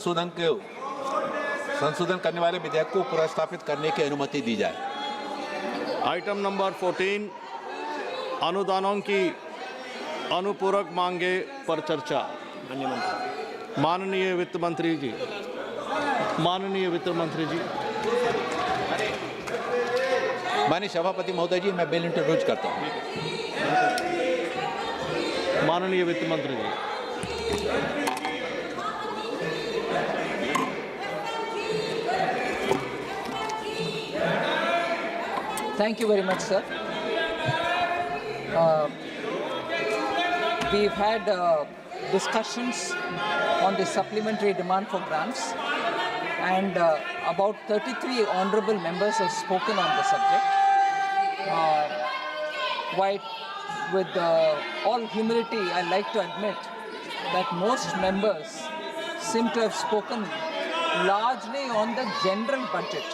संशोधन करने वाले विधेयक को पुनर्स्थापित करने की अनुमति दी जाए। आइटम नंबर 14 अनुदानों की अनुपूरक मांगे पर चर्चा। माननीय वित्त मंत्री जी। माननीय सभापति महोदय जी, मैं बिल इंट्रोड्यूस करता हूँ। माननीय वित्त मंत्री जी। Thank you very much, sir. We've had discussions on the supplementary demand for grants, and about 33 honorable members have spoken on the subject. While with all humility, I like to admit that most members seem to have spoken largely on the general budget,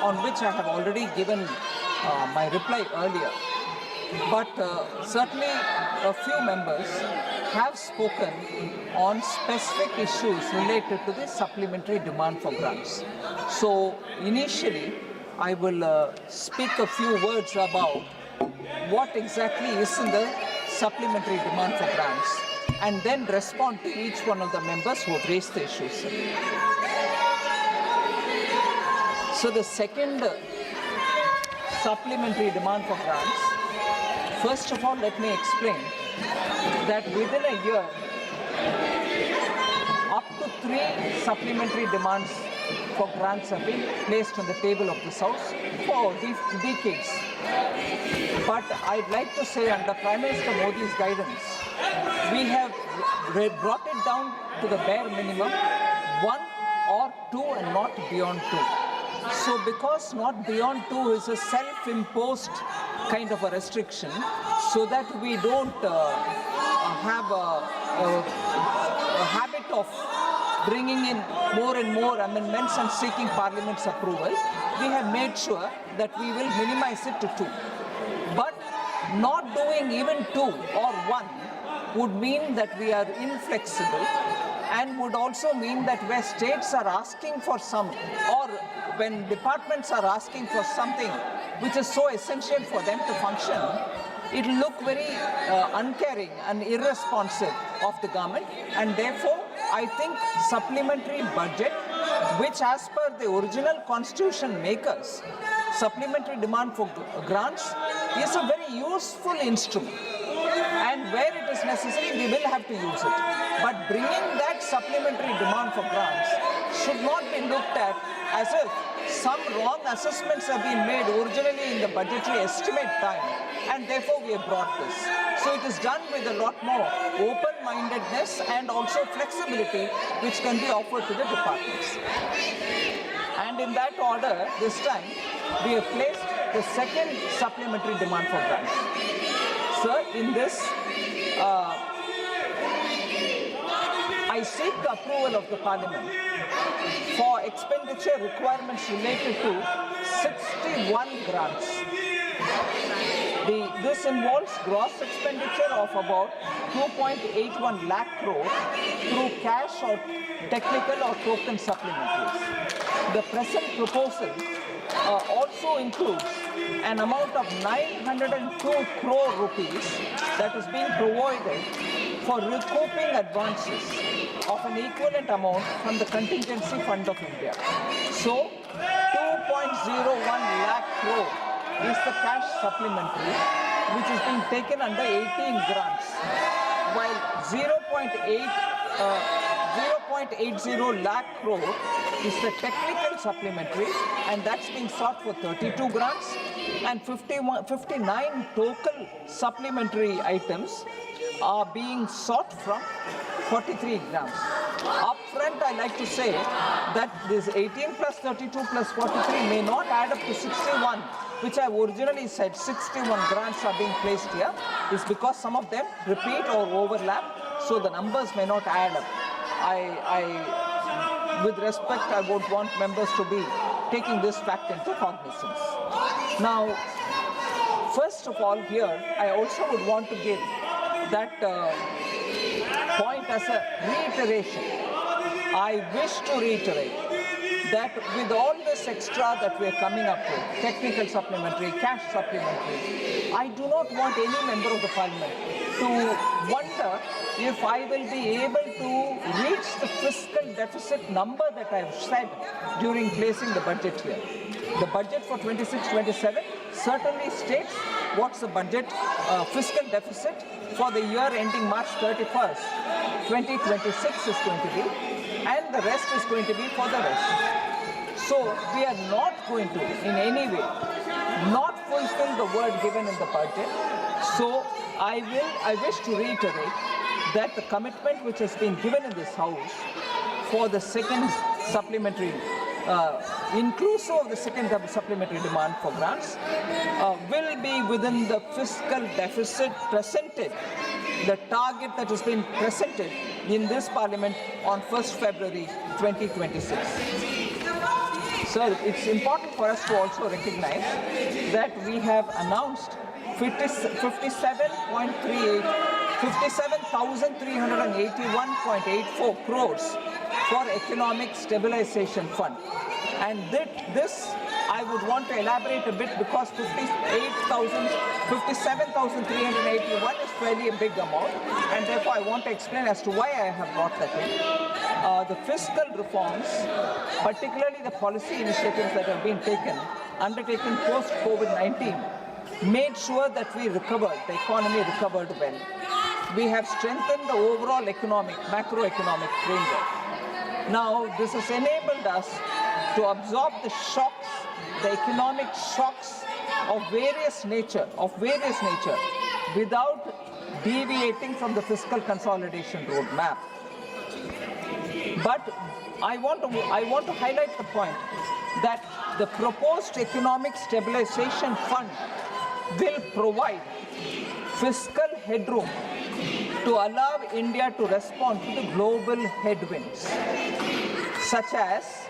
on which I have already given my reply earlier. But certainly a few members have spoken on specific issues related to the supplementary demand for grants. So initially, I will speak a few words about what exactly is in the supplementary demand for grants, and then respond to each one of the members who have raised the issues. So the second supplementary demand for grants, first of all, let me explain that within a year, up to 3 supplementary demands for grants have been placed on the table of this House for decades. But I'd like to say, under Prime Minister Modi's guidance, we have brought it down to the bare minimum, 1 or 2 and not beyond 2. So because not beyond 2 is a self-imposed kind of a restriction, so that we don't have a habit of bringing in more and more amendments and seeking Parliament's approval, we have made sure that we will minimize it to 2. But not doing even 2 or 1 would mean that we are inflexible, and would also mean that where states are asking for some, or when departments are asking for something which is so essential for them to function, it will look very uncaring and irresponsive of the government. And therefore, I think supplementary budget, which as per the original constitution makers, supplementary demand for grants is a very useful instrument. And where it is necessary, we will have to use it. But bringing that supplementary demand for grants should not be looked at as if some wrong assessments have been made originally in the budgetary estimate time, and therefore we have brought this. So it is done with a lot more open-mindedness and also flexibility which can be offered to the departments. And in that order, this time, we have placed the second supplementary demand for grants. Sir, in this, I seek the approval of the Parliament for expenditure requirements related to 61 grants. This involves gross expenditure of about 2.81 lakh crore through cash or technical or token supplementaries. The present proposal also includes an amount of 902 crore rupees that is being provided for recouping advances of an equivalent amount from the Contingency Fund of India. So, 2.01 lakh crore is the cash supplementary which is being taken under 18 grants, while 0.80 lakh crore is the technical supplementary, and that's being sought for 32 grants, and 59 total supplementary items are being sought from 43 grants. Upfront, I like to say that this 18 plus 32 plus 43 may not add up to 61, which I originally said 61 grants are being placed here, is because some of them repeat or overlap, so the numbers may not add up. With respect, I would want members to be taking this fact into cognizance. Now, first of all here, I also would want to give that point as a reiteration I wish to reiterate that with all this extra that we are coming up with, technical supplementary, cash supplementary, I do not want any member of the parliament to wonder if I will be able to reach the fiscal deficit number that I have said during placing the budget here. The budget for 26-27 certainly states what's the budget fiscal deficit for the year ending March 31st, 2026 is going to be, and the rest is going to be for the rest. So we are not going to in any way not fulfill the word given in the budget. So I wish to reiterate that the commitment which has been given in this house for the second supplementary inclusive of the second supplementary demand for grants will be within the fiscal deficit presented, the target that has been presented in this parliament on 1st February 2026. Sir, it's important for us to also recognize that we have announced 57,381.84 crores for Economic Stabilization Fund. And this I would want to elaborate a bit because 57,381 is fairly a big amount, and therefore I want to explain as to why I have brought that in. The fiscal reforms, particularly the policy initiatives that have been undertaken post-COVID-19, made sure that the economy recovered well. We have strengthened the overall macroeconomic framework. Now, this has enabled us to absorb the shocks, the economic shocks of various nature, without deviating from the fiscal consolidation roadmap. But I want to highlight the point that the proposed Economic Stabilization Fund will provide fiscal headroom to allow India to respond to the global headwinds, such as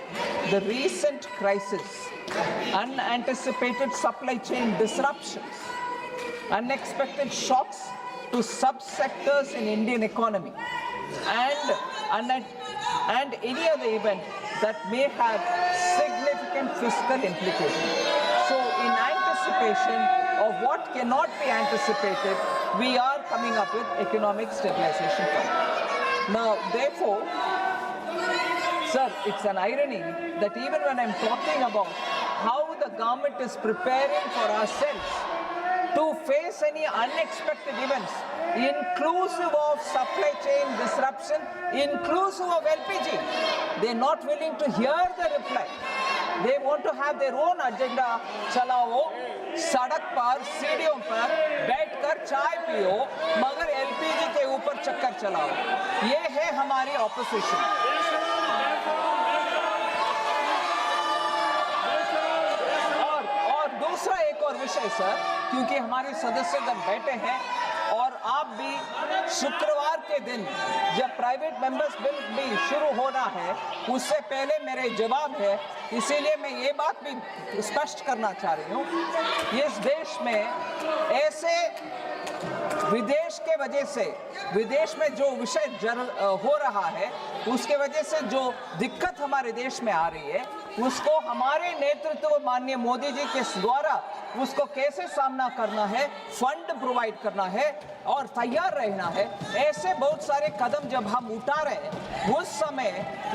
the recent crisis, unanticipated supply chain disruptions, unexpected shocks to subsectors in Indian economy, and any other event that may have significant fiscal implications. So in anticipation of what cannot be anticipated, we are coming up with Economic Stabilization Fund. Now, therefore, sir, it's an irony that even when I'm talking about how the government is preparing for ourselves to face any unexpected events, inclusive of supply chain disruption, inclusive of LPG, they're not willing to hear the reply. They want to have their own agenda. चलाओ, सड़क पर, सीढ़ियों पर बैठकर चाय पियो, मगर LPG के ऊपर चक्कर चलाओ. ये है हमारी ऑपोजिशन. और दूसरा एक और विषय सर, क्योंकि हमारे सदस्यगण बैठे हैं और आप भी शुक्रवार के दिन जब प्राइवेट मेंबर्स बिल भी शुरू होना है उससे पहले मेरे जवाब है, इसीलिए मैं ये बात भी स्पष्ट करना चाह रही हूँ. इस देश में ऐसे विदेश में जो विषय हो रहा है उसके वजह से जो दिक्कत हमारे देश में आ रही है उसको हमारे नेतृत्व माननीय मोदी जी के द्वारा उसको कैसे सामना करना है, फंड प्रोवाइड करना है और तैयार रहना है. ऐसे बहुत सारे कदम जब हम उठा रहे हैं उस समय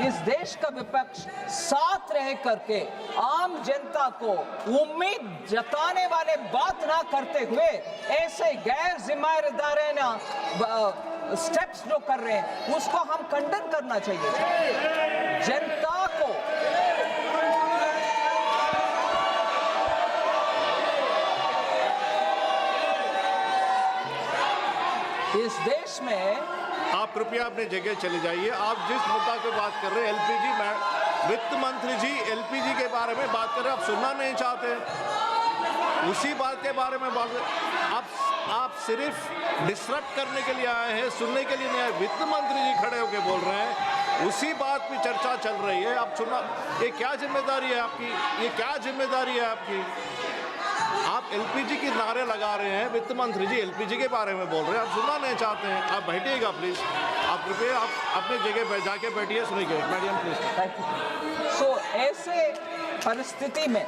इस देश का विपक्ष साथ रह करके आम जनता को उम्मीद जताने वाले बात ना करते हुए ऐसे गैर जिम्मेदाराना स्टेप्स जो कर रहे हैं उसको हम खंडन करना चाहिए. जनता को इस देश में आप कृपया अपनी जगह चले जाइए. आप जिस मुद्दा पे बात कर रहे हैं एलपीजी में, वित्त मंत्री जी एलपीजी के बारे में बात कर रहे हैं, आप सुनना नहीं चाहते. उसी बात के बारे में बात आप सिर्फ डिस्टर्ब करने के लिए आए हैं, सुनने के लिए नहीं आए. वित्त मंत्री जी खड़े होकर बोल रहे हैं, उसी बात पे चर्चा चल रही है. आप सुनना, ये क्या जिम्मेदारी है आपकी? ये क्या जिम्मेदारी है आपकी? आप एलपीजी के नारे लगा रहे हैं, वित्त मंत्री जी एलपीजी के बारे में बोल रहे हैं, आप सुनना नहीं चाहते हैं। आप बैठिएगा प्लीज, आप कृपया आप अपनी जगह पे जाके बैठिए, सुनिए मैडम प्लीज। सो ऐसे परिस्थिति में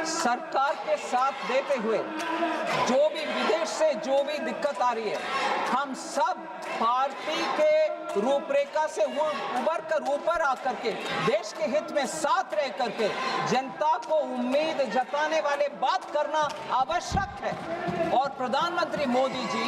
सरकार के साथ देते हुए जो भी विदेश से जो भी दिक्कत आ रही है, हम सब पार्टी के रूपरेखा से उबर कर ऊपर आकर के देश के हित में साथ रह करके जनता को उम्मीद जताने वाले बात करना आवश्यक है। और प्रधानमंत्री मोदी जी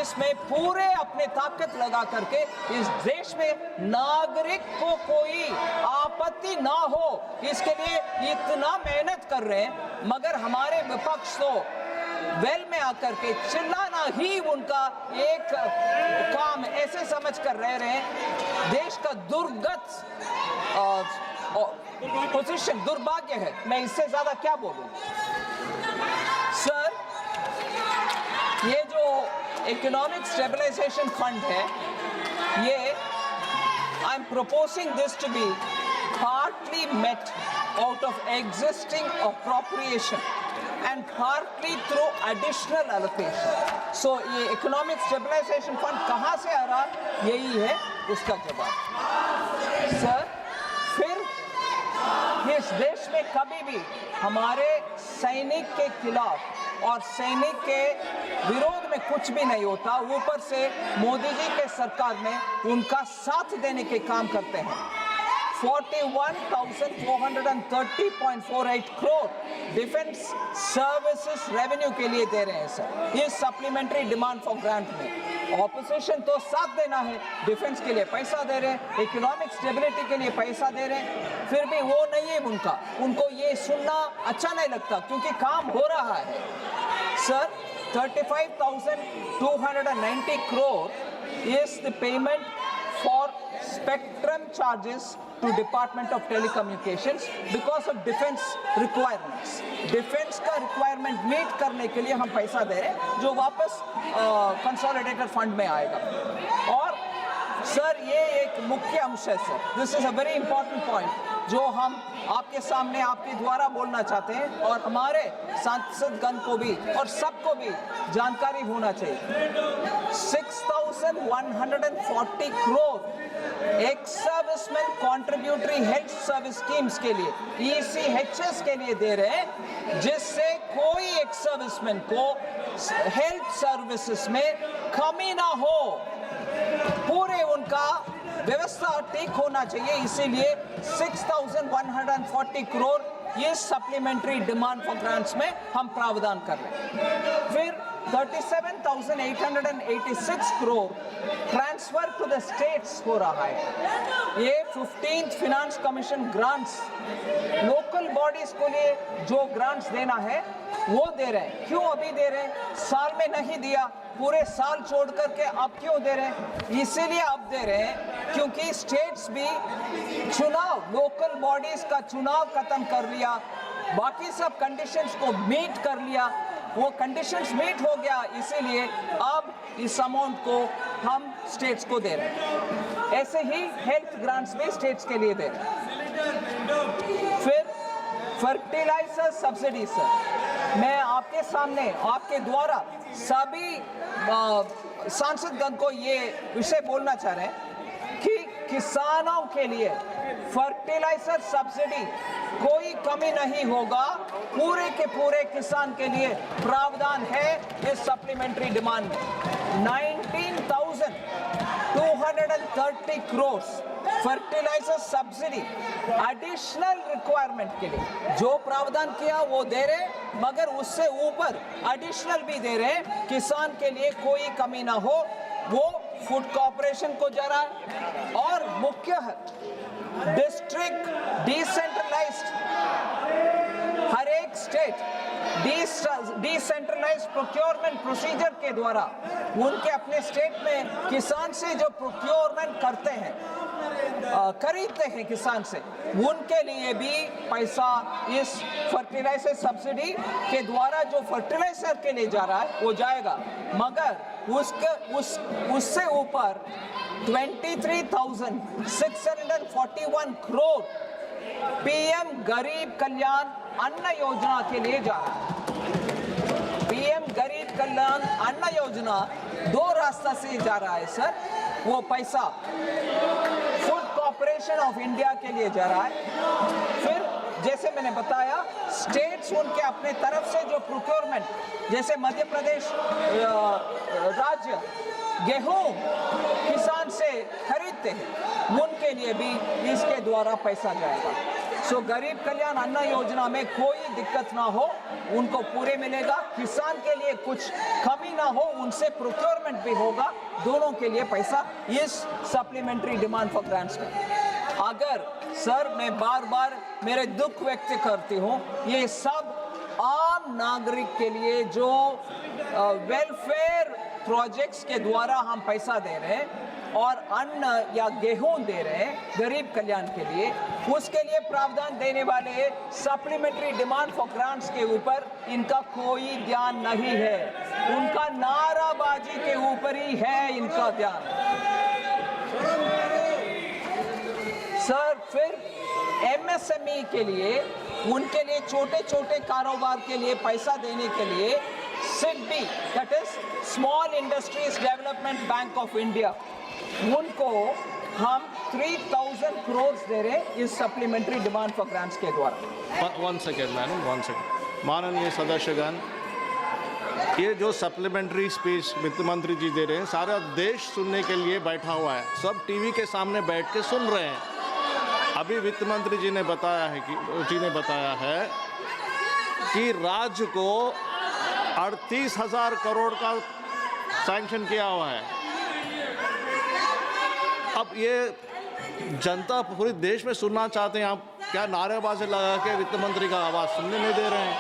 इसमें पूरे अपने ताकत लगा करके इस देश में नागरिक को कोई आपत्ति ना हो इसके लिए इतना मेहनत कर रहे हैं, मगर हमारे विपक्ष तो वेल में आकर के चिल्लाना ही उनका एक काम ऐसे समझ कर रह रहे हैं। देश का दुर्गत पोजीशन दुर्भाग्य है, मैं इससे ज्यादा क्या बोलूं। सर, ये जो इकोनॉमिक स्टेबलाइजेशन फंड है, ये I am proposing this to be partly met out of existing appropriation and partly through additional allocation. So ये economic stabilization fund कहाँ से आ रहा, यही है उसका जवाब। सर, फिर इस देश में कभी भी हमारे सैनिक के खिलाफ और सैनिक के विरोध में कुछ भी नहीं होता, ऊपर से मोदी जी के सरकार में उनका साथ देने के काम करते हैं। 41,430.48 करोड़ डिफेंस सर्विसेज रेवेन्यू के लिए दे रहे हैं सर, ये सप्लीमेंट्री डिमांड फॉर ग्रांट में। ऑपोजिशन तो साथ देना है, डिफेंस के लिए पैसा दे रहे हैं, इकोनॉमिक स्टेबिलिटी के लिए पैसा दे रहे हैं, फिर भी वो नहीं है उनको ये सुनना अच्छा नहीं लगता क्योंकि काम हो रहा है। Sir, 35,290 crore is the payment for spectrum charges to Department of Telecommunications because of defense requirements. Defense का requirement meet करने के लिए हम पैसा दे रहे हैं जो वापस consolidated fund में आएगा। और सर, ये एक मुख्य अंश है sir, this is a very important point जो हम आपके सामने आपके द्वारा बोलना चाहते हैं और हमारे सांसदगण को भी और सबको भी जानकारी होना चाहिए। 6,140 crore ex serviceman contributory health service schemes के लिए ECHS के लिए दे रहे हैं, जिससे कोई एक्स सर्विसमैन को हेल्थ सर्विसेज में कमी ना हो, पूरे उनका व्यवस्था ठीक होना चाहिए। इसीलिए 6,140 करोड़ ये सप्लीमेंट्री डिमांड फॉर ग्रांट्स में हम प्रावधान कर रहे हैं। फिर 37,886 crore transfer to the states हो रहा है। ये 15th finance commission grants local bodies को लिए जो ग्रांट्स देना है वो दे रहे हैं। क्यों अभी दे रहे हैं, साल में नहीं दिया, पूरे साल छोड़ करके अब क्यों दे रहे हैं? इसीलिए अब दे रहे हैं क्योंकि स्टेट्स भी चुनाव, लोकल बॉडीज का चुनाव खत्म कर लिया, बाकी सब कंडीशंस को मीट कर लिया, वो कंडीशंस मीट हो गया, इसीलिए अब इस अमाउंट को हम स्टेट्स को दे रहे हैं। ऐसे ही हेल्थ ग्रांट्स भी स्टेट्स के लिए दे रहे हैं। फिर फर्टिलाइजर सब्सिडी सर, मैं आपके सामने आपके द्वारा सभी सांसदगण को ये विषय बोलना चाह रहे हैं कि किसानों के लिए फर्टिलाइजर सब्सिडी कोई कमी नहीं होगा, पूरे के पूरे किसान के लिए प्रावधान है इस सप्लीमेंट्री डिमांड में। 19,230 crore fertiliser subsidy additional requirement के लिए जो प्रावधान किया वो दे रहे, मगर उससे ऊपर एडिशनल भी दे रहे, किसान के लिए कोई कमी ना हो, वो फूड कॉर्पोरेशन को जा रहा है। और मुख्य है डिस्ट्रिक्ट डिसेंट्रलाइज्ड, हर एक स्टेट डिसेंट्रलाइज्ड प्रोक्योरमेंट प्रोसीजर के द्वारा उनके अपने स्टेट में किसान से जो प्रोक्योरमेंट करते हैं, खरीदते हैं किसान से, उनके लिए भी पैसा इस फर्टिलाइजर सब्सिडी के द्वारा जो फर्टिलाइजर के लिए जा रहा है वो जाएगा, मगर उससे ऊपर 23,641 करोड़ PM गरीब कल्याण अन्न योजना के लिए जा रहा है। पीएम गरीब कल्याण अन्न योजना 2 रास्ता से जा रहा है सर। वो पैसा फूड कॉर्पोरेशन ऑफ इंडिया के लिए जा रहा है। फिर जैसे मैंने बताया, स्टेट्स उनके अपने तरफ से जो प्रोक्योरमेंट, जैसे मध्य प्रदेश राज्य गेहूं किसान से खरीदते हैं, उनके लिए भी इसके द्वारा पैसा जाएगा। सो गरीब कल्याण अन्न योजना में कोई दिक्कत ना हो, उनको पूरे मिलेगा। किसान के लिए कुछ कमी ना हो, उनसे प्रोक्योरमेंट भी होगा, दोनों के लिए पैसा इस सप्लीमेंट्री डिमांड फॉर ग्रांट्स में। अगर सर, मैं बार बार मेरे दुख व्यक्त करती हूँ, ये सब आम नागरिक के लिए जो वेलफेयर प्रोजेक्ट्स के द्वारा हम पैसा दे रहे हैं और अन्न या गेहूं दे रहे हैं गरीब कल्याण के लिए, उसके लिए प्रावधान देने वाले सप्लीमेंट्री डिमांड फॉर ग्रांट्स के ऊपर इनका कोई ध्यान नहीं है। उनका नाराबाजी के ऊपर ही है इनका ध्यान। सर, फिर एमएसएमई के लिए, उनके लिए छोटे छोटे कारोबार के लिए पैसा देने के लिए SIDBI, that is small industries development bank of India, उनको हम 3000 करोड़ दे रहे हैं इस सप्लीमेंट्री डिमांड फॉर ग्रांट्स के द्वारा। One second madam, one second. माननीय सदस्यगण, ये जो सप्लीमेंट्री स्पीच वित्त मंत्री जी दे रहे हैं, सारा देश सुनने के लिए बैठा हुआ है, सब टीवी के सामने बैठ के सुन रहे हैं। अभी वित्त मंत्री जी ने बताया है कि राज्य को 38,000 करोड़ का सैंक्शन किया हुआ है। अब ये जनता पूरे देश में सुनना चाहते हैं, आप क्या नारेबाजी लगा के वित्त मंत्री का आवाज़ सुनने नहीं दे रहे हैं?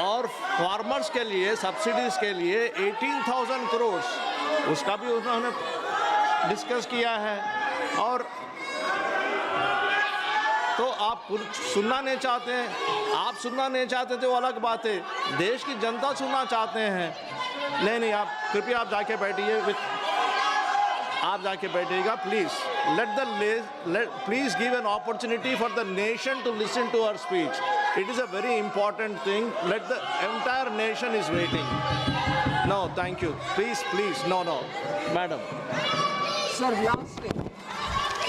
और फार्मर्स के लिए सब्सिडीज के लिए 18,000 करोड़ उसका भी उन्होंने डिस्कस किया है। और तो आप सुनना नहीं चाहते हैं, आप सुनना नहीं चाहते तो अलग बात है, देश की जनता सुनना चाहते हैं। नहीं, आप कृपया आप जाके बैठिए, आप जाके बैठिएगा please. Please give an opportunity for the nation to listen to our speech. It is a very important thing. Let the entire nation is waiting. No, thank you, please, no madam. Sir, lastly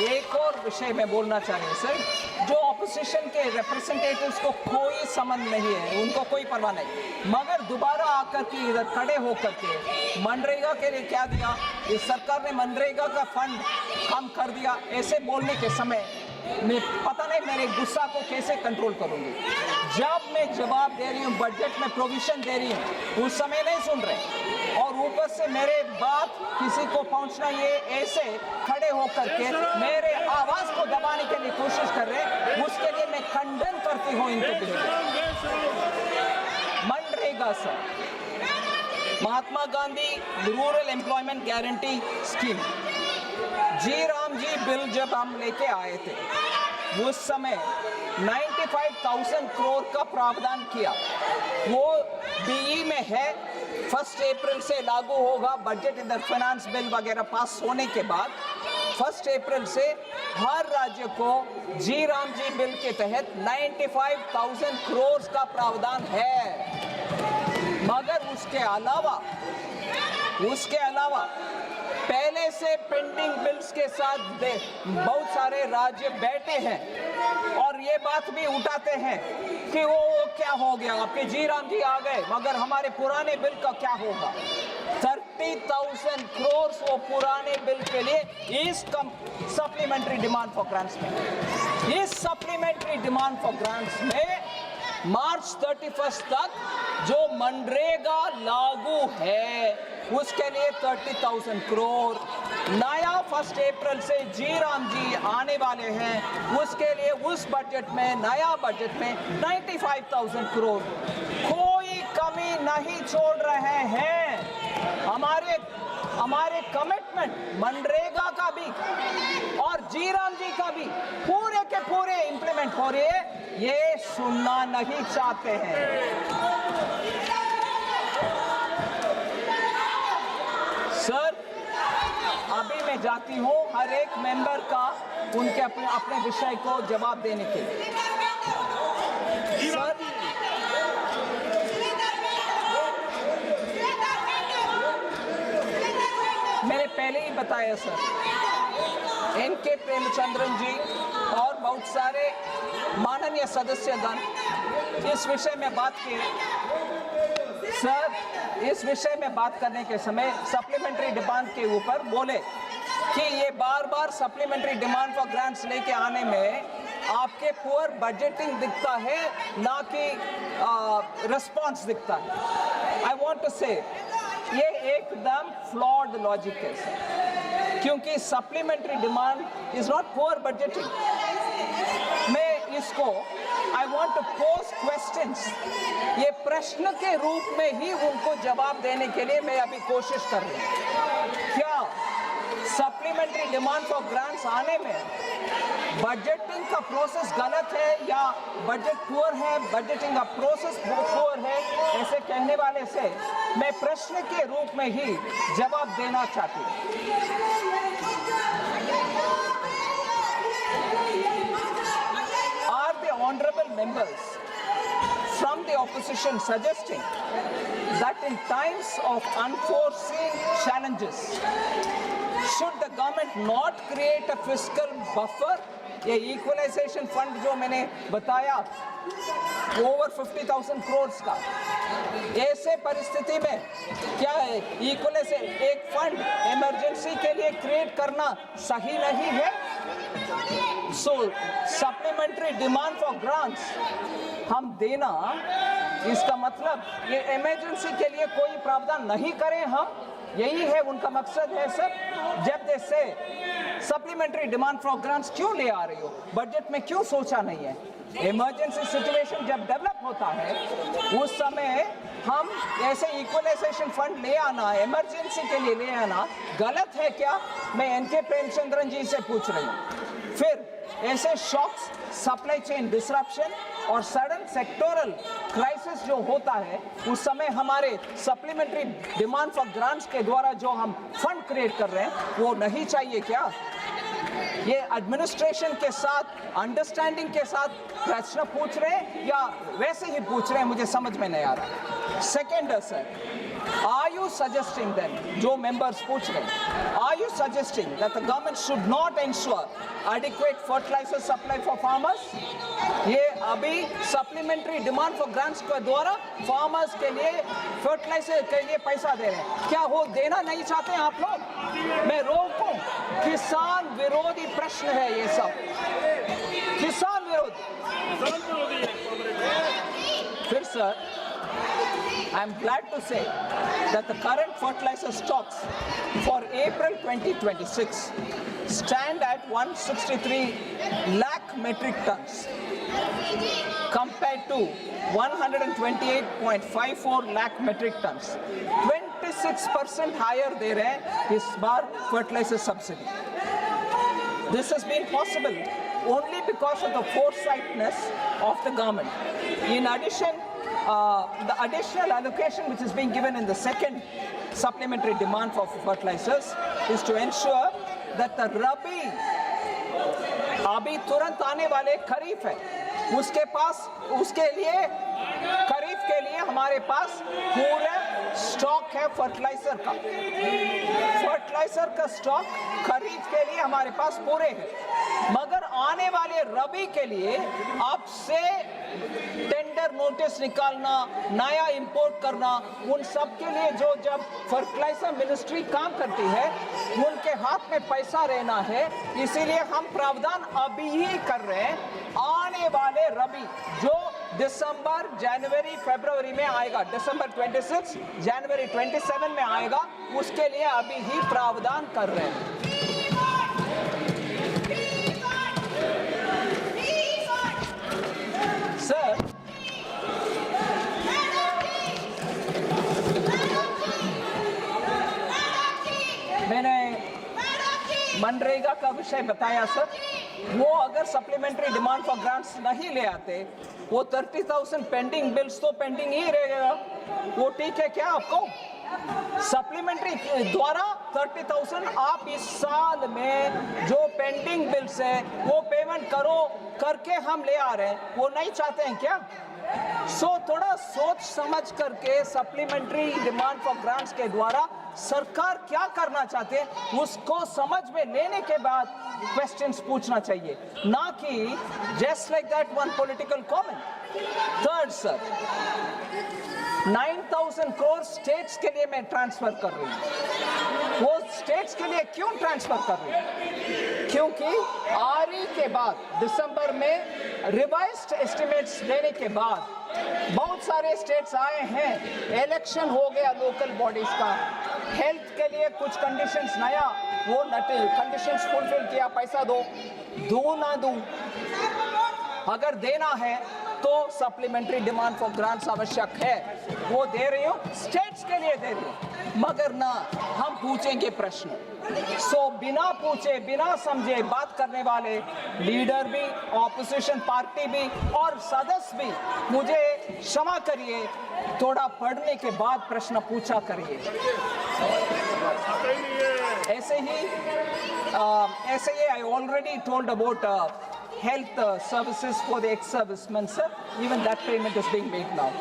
एक और विषय में बोलना चाहिए sir, जो opposition के representatives को कोई संबंध नहीं है, उनको कोई परवाह नहीं, मगर दोबारा आकर के इधर खड़े होकर के मनरेगा के लिए क्या दिया, इस सरकार ने मनरेगा का फंड कम कर दिया, ऐसे बोलने के समय मैं पता नहीं मेरे गुस्सा को कैसे कंट्रोल करूंगी। जब मैं जवाब दे रही हूँ, बजट में प्रोविजन दे रही हूँ, उस समय नहीं सुन रहे, और ऊपर से मेरे बात किसी को पहुंचना, ये ऐसे खड़े होकर के मेरे आवाज को दबाने के लिए कोशिश कर रहे हैं, उसके लिए मैं खंडन करती हूँ इनको। MNREGA sir, Mahatma Gandhi rural employment guarantee scheme, G Ram G bill जब हम लेके आए थे, उस समय 95,000 करोड़ का प्रावधान किया, वो बीई में है, 1 अप्रैल से लागू होगा। बजट इधर फाइनेंस बिल वगैरह पास होने के बाद 1 अप्रैल से हर राज्य को जी राम जी बिल के तहत 95,000 करोड़ का प्रावधान है। मगर उसके अलावा पहले से पेंडिंग बिल्स के साथ बहुत सारे राज्य बैठे हैं और ये बात भी उठाते हैं कि वो क्या हो गया, आपके जी राम जी आ गए, मगर हमारे पुराने बिल का क्या होगा। 30,000 करोड़ वो पुराने बिल के लिए इस सप्लीमेंट्री डिमांड फॉर ग्रांट्स में, इस सप्लीमेंट्री डिमांड फॉर ग्रांट्स में मार्च 31 तक जो मनरेगा लागू है उसके लिए 30,000 करोड़, नया 1 अप्रैल से जी राम जी आने वाले हैं, उसके लिए उस बजट में, नया बजट में 95,000 करोड़, कोई कमी नहीं छोड़ रहे हैं। हमारे कमिटमेंट मनरेगा का भी और जी राम जी का भी पूरे के पूरे इंप्लीमेंट हो रहे हैं, ये सुनना नहीं चाहते हैं। सर, अभी मैं जाती हूँ हर एक मेंबर का उनके अपने विषय को जवाब देने के लिए। सर, पहले ही बताया सर, एनके प्रेमचंद्रन जी और बहुत सारे माननीय सदस्यगण इस विषय में बात की। सर, इस विषय में बात करने के समय सप्लीमेंट्री डिमांड के ऊपर बोले कि ये बार बार सप्लीमेंट्री डिमांड फॉर ग्रांट्स लेके आने में आपके पुअर बजटिंग दिखता है, ना कि रिस्पॉन्स दिखता है। आई वांट टू से ये एकदम फ्लॉड लॉजिक है सर, क्योंकि supplementary demand is not poor budgeting. मैं इसको I want to pose questions, ये प्रश्न के रूप में ही उनको जवाब देने के लिए मैं अभी कोशिश कर रही हूँ। क्या सप्लीमेंट्री डिमांड फॉर ग्रांट्स आने में बजटिंग का प्रोसेस गलत है या बजट पुअर है, बजटिंग का प्रोसेस पुअर है, ऐसे कहने वाले से मैं प्रश्न के रूप में ही जवाब देना चाहती हूँ। Are the honorable members from the opposition suggesting that in times of unforeseen challenges should the government not create a fiscal buffer? ये इक्वलाइजेशन फंड जो मैंने बताया ओवर 50,000 करोड़ का, ऐसे परिस्थिति में क्या है इक्वलाइजेशन एक फंड इमरजेंसी के लिए क्रिएट करना सही नहीं है? सो सप्लीमेंट्री डिमांड फॉर ग्रांट्स हम देना, इसका मतलब ये इमरजेंसी के लिए कोई प्रावधान नहीं करें हम, यही है उनका मकसद है सर। जब जैसे सप्लीमेंट्री डिमांड फॉर ग्रांट्स क्यों ले आ रही हो, बजट में क्यों सोचा नहीं है? इमरजेंसी सिचुएशन जब डेवलप होता है उस समय हम ऐसे इक्वलाइजेशन फंड ले आना, इमरजेंसी के लिए ले आना गलत है क्या? मैं एनके प्रेमचंद्रन जी से पूछ रही हूँ। फिर ऐसे शॉक्स, सप्लाई चेन डिसरप्शन और सडन सेक्टोरल क्राइसिस जो होता है उस समय हमारे सप्लीमेंट्री डिमांड फॉर ग्रांट्स के द्वारा जो हम फंड क्रिएट कर रहे हैं वो नहीं चाहिए क्या? ये एडमिनिस्ट्रेशन के साथ अंडरस्टैंडिंग के साथ प्रश्न पूछ रहे हैं या वैसे ही पूछ रहे हैं, मुझे समझ में नहीं आ रहा। Second sir, are you suggesting then, जो members पूछ रहे हैं, are you suggesting that the government should not ensure adequate fertilizer supply for farmers? ये अभी supplementary demand for grants के द्वारा farmers के लिए fertilizer के लिए पैसा दे रहे हैं, क्या वो देना नहीं चाहते हैं आप लोग? मैं रोकूं, किसान विरोधी प्रश्न है ये सब, किसान विरोधी। फिर sir, I am glad to say that the current fertilizer stocks for April 2026 stand at 163 lakh metric tons compared to 128.54 lakh metric tons. 26% higher दे रहे हैं इस बार fertilizer subsidy. This has been possible only because of the foresightness of the government. In addition, the additional allocation which is being given in the second supplementary demand for fertilizers is to ensure that the Rabi, अभी तुरंत आने वाले खरीफ है, उसके पास उसके लिए खरीफ के लिए हमारे पास पूरा स्टॉक है फर्टिलाइजर का। फर्टिलाइजर का स्टॉक खरीफ के लिए हमारे पास पूरे हैं, मगर आने वाले रबी के लिए आपसे टेंडर नोटिस निकालना, नया इंपोर्ट करना, उन सब के लिए जो जब फर्टिलाइजर मिनिस्ट्री काम करती है उनके हाथ में पैसा रहना है, इसीलिए हम प्रावधान अभी ही कर रहे हैं। आने वाले रबी जो दिसंबर, जनवरी, फरवरी में आएगा, दिसंबर 26, जनवरी 27 में आएगा, उसके लिए अभी ही प्रावधान कर रहे हैं। सर, मैंने मनरेगा का विषय बताया सर, वो अगर सप्लीमेंट्री डिमांड फॉर ग्रांट्स नहीं ले आते, वो 30,000 पेंडिंग बिल्स तो पेंडिंग ही रहेगा। वो ठीक है क्या आपको? सप्लीमेंट्री द्वारा 30,000 आप इस साल में जो पेंडिंग बिल्स है वो पेमेंट करके हम ले आ रहे हैं, वो नहीं चाहते हैं क्या? थोड़ा सोच समझ करके सप्लीमेंट्री डिमांड फॉर ग्रांट्स के द्वारा सरकार क्या करना चाहते हैं उसको समझ में लेने के बाद क्वेश्चंस पूछना चाहिए, ना कि just like that one political comment. Third sir, 9,000 crore states के लिए मैं ट्रांसफर कर रही हूँ। वो स्टेट्स के लिए क्यों ट्रांसफर कर रही हूँ? क्योंकि आरई के बाद दिसंबर में रिवाइज्ड एस्टिमेट्स लेने के बाद बहुत सारे स्टेट्स आए हैं, इलेक्शन हो गया लोकल बॉडीज का, हेल्थ के लिए कुछ कंडीशंस नया, वो कंडीशंस फुलफिल किया, पैसा दो ना दो, अगर देना है तो सप्लीमेंट्री डिमांड फॉर ग्रांट्स आवश्यक है, वो दे रही हूँ, स्टेट्स के लिए दे रही हूँ, मगर ना हम पूछेंगे प्रश्न। सो बिना पूछे बिना समझे बात करने वाले लीडर भी, ऑपोजिशन पार्टी भी और सदस्य भी, मुझे क्षमा करिए, थोड़ा पढ़ने के बाद प्रश्न पूछा करिए। ऐसे ही I already told about health services for the ex-servicemen, sir. Even that payment is being made now.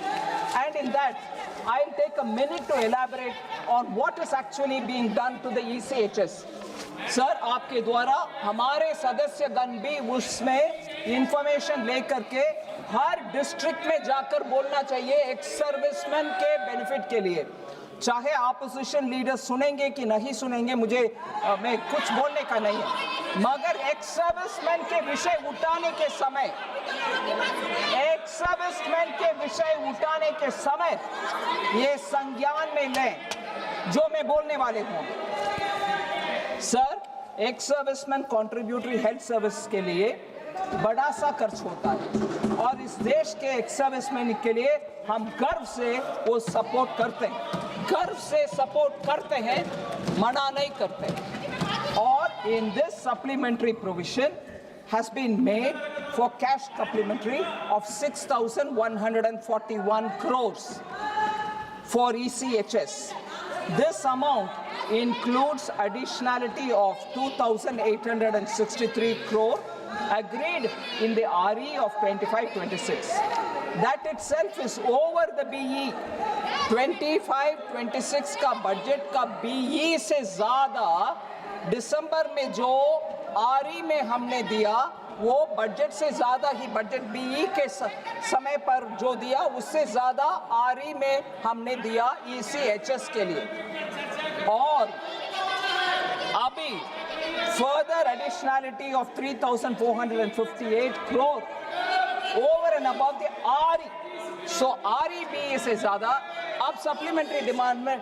And in that, I'll take a minute to elaborate on what is actually being done to the ECHS. Sir, आपके द्वारा हमारे सदस्यगण भी उसमें information लेकर के हर district में जाकर बोलना चाहिए एक्स सर्विसमैन के बेनिफिट के लिए। चाहे ऑपोजिशन लीडर सुनेंगे कि नहीं सुनेंगे, मुझे मैं कुछ बोलने का नहीं है, मगर एक्स सर्विसमैन के विषय उठाने के समय ये संज्ञान में लें जो मैं बोलने वाले हूँ। Sir, ex serviceman contributory health service के लिए बड़ा सा खर्च होता है और इस देश के एक्स सर्विसमैन के लिए हम गर्व से वो सपोर्ट करते हैं, मना नहीं करते। और in this supplementary provision has been made for cash supplementary of 6,141 crores for ECHS. This amount includes additionality of 2,863 crore agreed in the RE of 25-26. That itself is over the BE 25-26 का budget का BE से ज़्यादा दिसंबर में जो RE में हमने दिया वो बजट से ज़्यादा ही, बजट BE के समय पर जो दिया उससे ज़्यादा RE में हमने दिया ECHS के लिए। और अभी further additionality of 3,458 crore over and above the RE. So RE से ज़्यादा अब सप्लीमेंट्री डिमांड में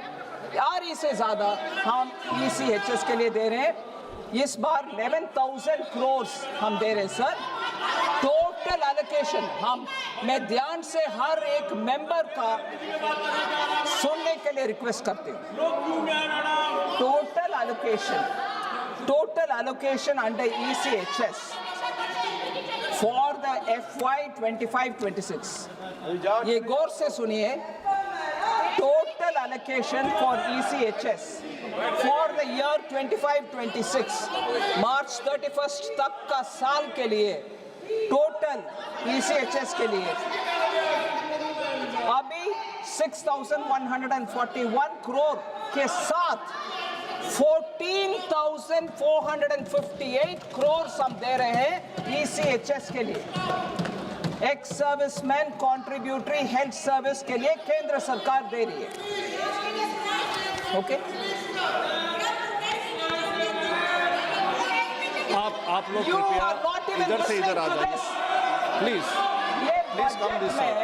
RE से ज़्यादा हम ECHS के लिए दे रहे हैं। इस बार 11,000 crores हम दे रहे हैं सर। टोटल एलोकेशन मैं ध्यान से हर एक मेंबर का सुनने के लिए रिक्वेस्ट करती हूँ। Total allocation under ECHS for the FY 25-26, ये गौर से सुनिए। Total allocation for ECHS for the year 25-26 March 31st तक का साल के लिए टोटल ECHS के लिए अभी 6,141 करोड़ के साथ 14,458 करोड़ हम दे रहे हैं ECHS के लिए। Ex serviceman contributory health service के लिए केंद्र सरकार दे रही है। ओके, आप लोग कृपया इधर से इधर आ जाइए please come this side.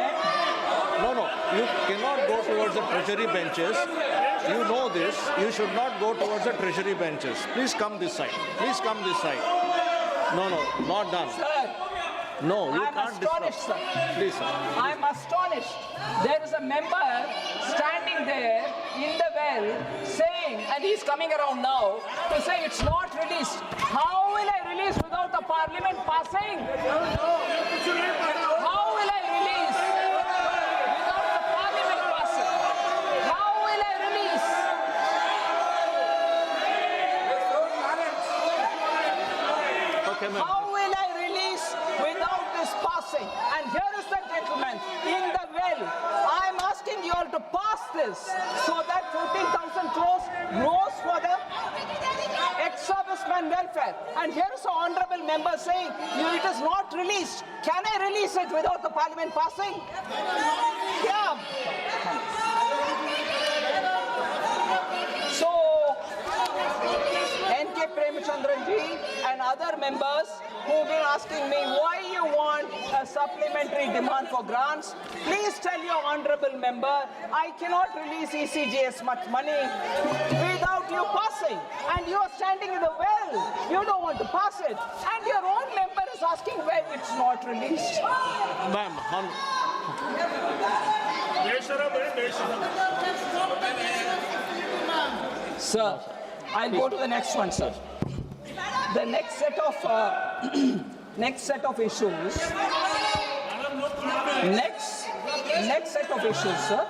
No, you cannot go towards the treasury benches. You know this. You should not go towards the treasury benches. Please come this side. No, not done. Sir, no, you I'm can't astonished, disrupt. sir. Please, sir. I'm astonished. There is a member standing there in the well saying, and he's coming around now to say it's not released. How will I release without the parliament passing? How will I release without the parliament passing? How will I release? Okay, ma'am. How will I release without is passing, and here is the gentleman in the well. I am asking you all to pass this so that 14,000 crores goes for the ex-serviceman welfare. And here is the honorable member saying it is not released. Can I release it without the parliament passing? Yeah. So, N.K. Premachandran ji and other members who've been asking me why you want a supplementary demand for grants, please tell your honorable member, I cannot release ECGS much money without you passing. And you are standing in the well. You don't want to pass it. And your own member is asking why it's not released. Ma'am, Sir, I'll go to the next one, sir. The next set of issues. Next set of issues, sir,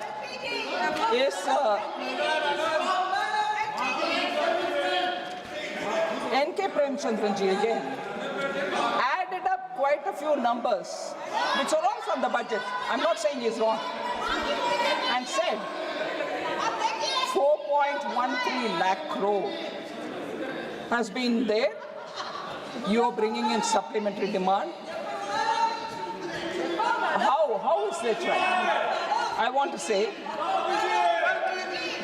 is N.K. Premachandran ji again added up quite a few numbers, which are all from the budget. I'm not saying he's wrong, and said 4.13 lakh crore has been there. You are bringing in supplementary demand. How is that right? I want to say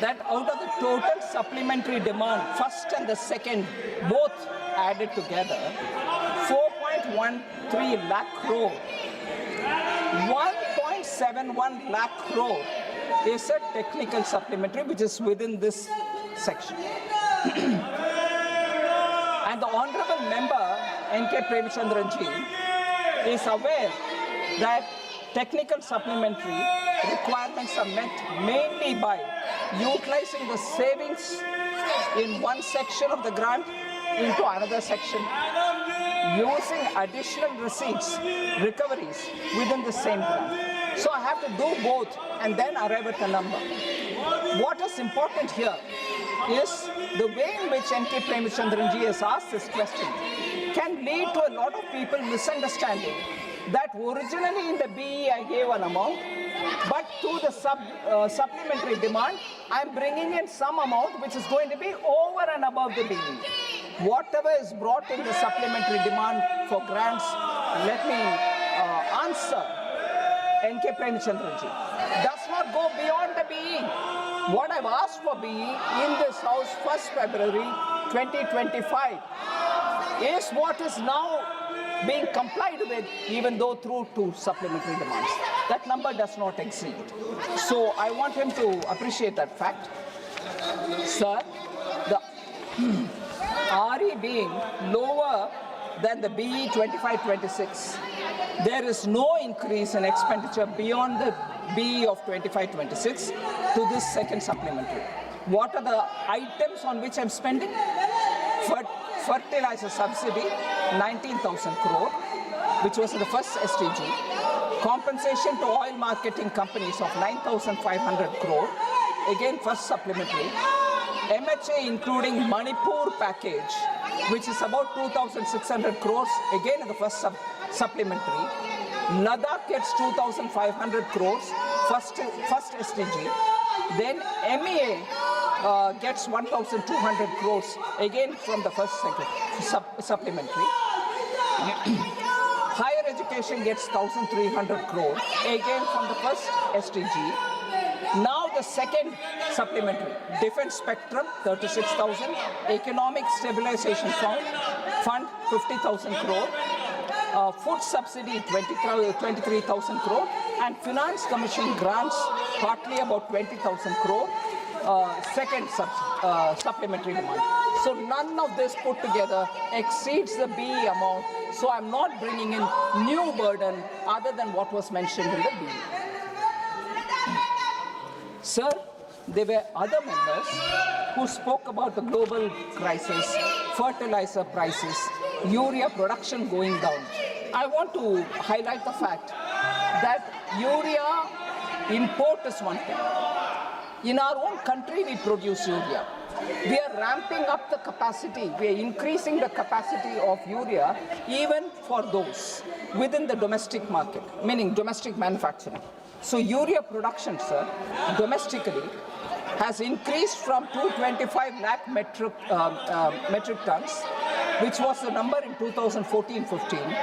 that out of the total supplementary demand, first and the second, both added together, 4.13 lakh crore, 1.71 lakh crore is a technical supplementary which is within this section. And the honorable member, N.K. Premachandran ji, is aware that technical supplementary requirements are met mainly by utilizing the savings in one section of the grant into another section, using additional receipts, recoveries within the same grant. So I have to do both and then arrive at the number. What is important here is the way in which N.K. Premachandran ji has asked this question can lead to a lot of people misunderstanding that originally in the BE I gave an amount, but to the supplementary demand, I'm bringing in some amount which is going to be over and above the BE. Whatever is brought in the supplementary demand for grants, let me answer N.K. Premachandran ji, does not go beyond the BE. What I've asked for BE in this House 1st February 2025 is what is now being complied with, even though through two supplementary demands. That number does not exceed. So I want him to appreciate that fact. Sir, the RE being lower than the BE 25-26, there is no increase in expenditure beyond the BE of 25-26 to this second supplementary. What are the items on which I'm spending? Fertilizer subsidy, 19,000 crore, which was in the first STG. Compensation to oil marketing companies of 9,500 crore, again first supplementary. MHA including Manipur package, which is about 2,600 crores, again in the first supplementary. Ladakh gets 2,500 crores, first STG. Then MEA gets 1,200 crores, again from the first supplementary. Higher education gets 1,300 crore, again from the first STG. Now the second supplementary, Defense Spectrum, 36,000, Economic Stabilization Fund, 50,000 crore, food subsidy, 23,000 crore, and Finance Commission grants, partly about 20,000 crore, second supplementary demand. So none of this put together exceeds the BE amount, so I'm not bringing in new burden other than what was mentioned in the BE. Sir, there were other members who spoke about the global crisis, fertilizer prices, urea production going down. I want to highlight the fact that urea import is one thing. In our own country, we produce urea. we are ramping up the capacity, we are increasing the capacity of urea even for those within the domestic market, meaning domestic manufacturing. So urea production, sir, domestically has increased from 225 lakh metric tons, which was the number in 2014-15,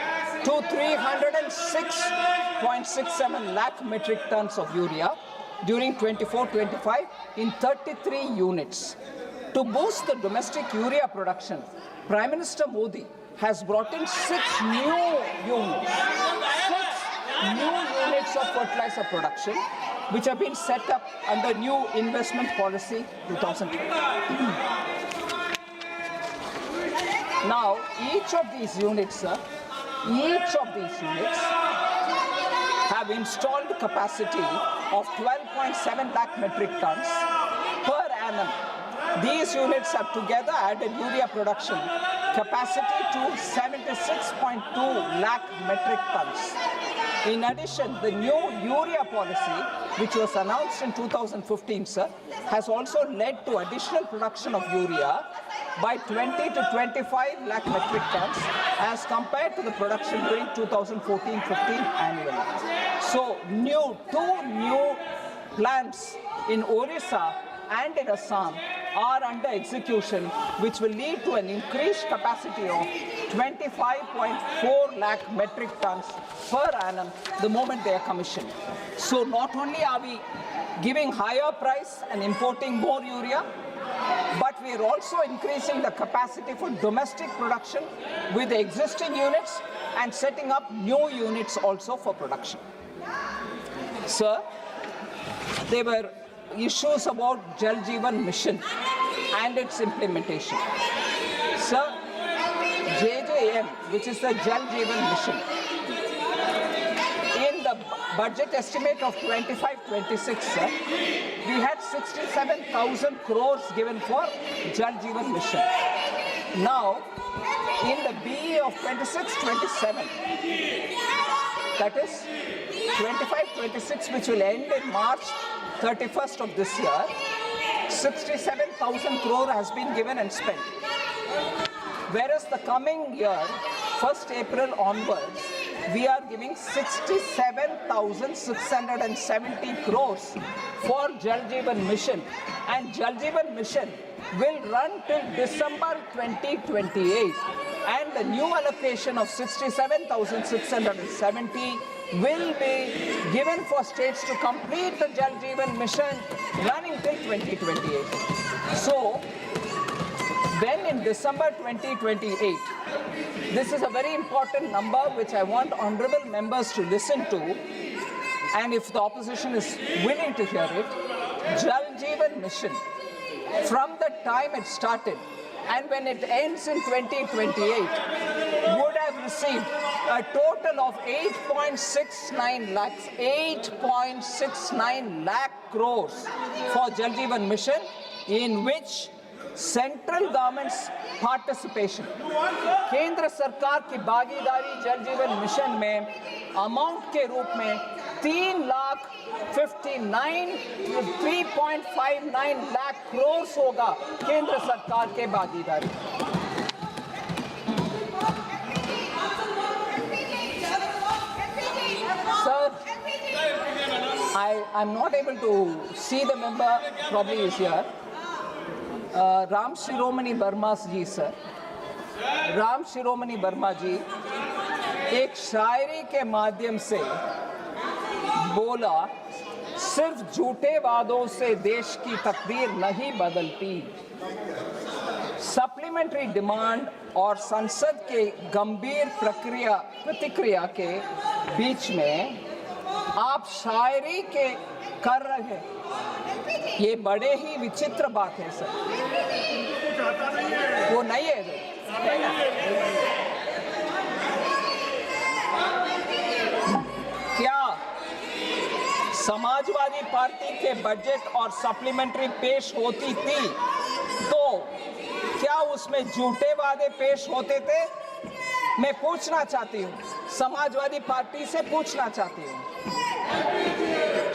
to 306.67 lakh metric tons of urea during 24-25 in 33 units. To boost the domestic urea production, Prime Minister Modi has brought in 6 new units of fertilizer production, which have been set up under new investment policy 2020. Now, each of these units have installed capacity of 12.7 lakh metric tons per annum. These units have together added urea production capacity to 76.2 lakh metric tons. In addition, the new urea policy, which was announced in 2015, sir, has also led to additional production of urea by 20 to 25 lakh metric tons as compared to the production during 2014-15 annually. So, two new plants in Orissa and in Assam are under execution, which will lead to an increased capacity of 25.4 lakh metric tons per annum the moment they are commissioned. So not only are we giving higher price and importing more urea, but we are also increasing the capacity for domestic production with the existing units and setting up new units also for production. Sir, there were issues about Jal Jeevan Mission and its implementation. Sir, JJM, which is the Jal Jeevan Mission, in the budget estimate of 25-26, sir, we had 67,000 crores given for Jal Jeevan Mission. Now, in the BE of 26-27, that is 25-26, which will end in March 31st of this year, 67,000 crore has been given and spent. Whereas the coming year, 1st April onwards, we are giving 67,670 crores for Jal Jeevan Mission. And Jal Jeevan Mission will run till December 2028. And the new allocation of 67,670 will be given for states to complete the Jal Jeevan Mission running till 2028. So, then in December 2028, this is a very important number which I want honorable members to listen to, and if the opposition is willing to hear it, Jal Jeevan Mission, from the time it started and when it ends in 2028, would have received a total of 8.69 lakh crores for Jal Jeevan Mission, in which central governments participation, केंद्र सरकार की भागीदारी जल जीवन mission में amount के रूप में 3.59 लाख करोड़ होगा केंद्र सरकार के भागीदारी. Sir, I'm not able to see the member, probably is here. Ram Shiromani Verma ji, sir, Ram Shiromani Verma ji एक शायरी के माध्यम से बोला, सिर्फ झूठे वादों से देश की तकदीर नहीं बदलती. सप्लीमेंट्री डिमांड और संसद के गंभीर प्रतिक्रिया के बीच में आप शायरी के कर रहे हैं, ये बड़े ही विचित्र बात है सर. वो नहीं है. क्या समाजवादी पार्टी के बजट और सप्लीमेंट्री पेश होती थी तो क्या उसमें झूठे वादे पेश होते थे? मैं पूछना चाहती हूँ, समाजवादी पार्टी से पूछना चाहती हूँ,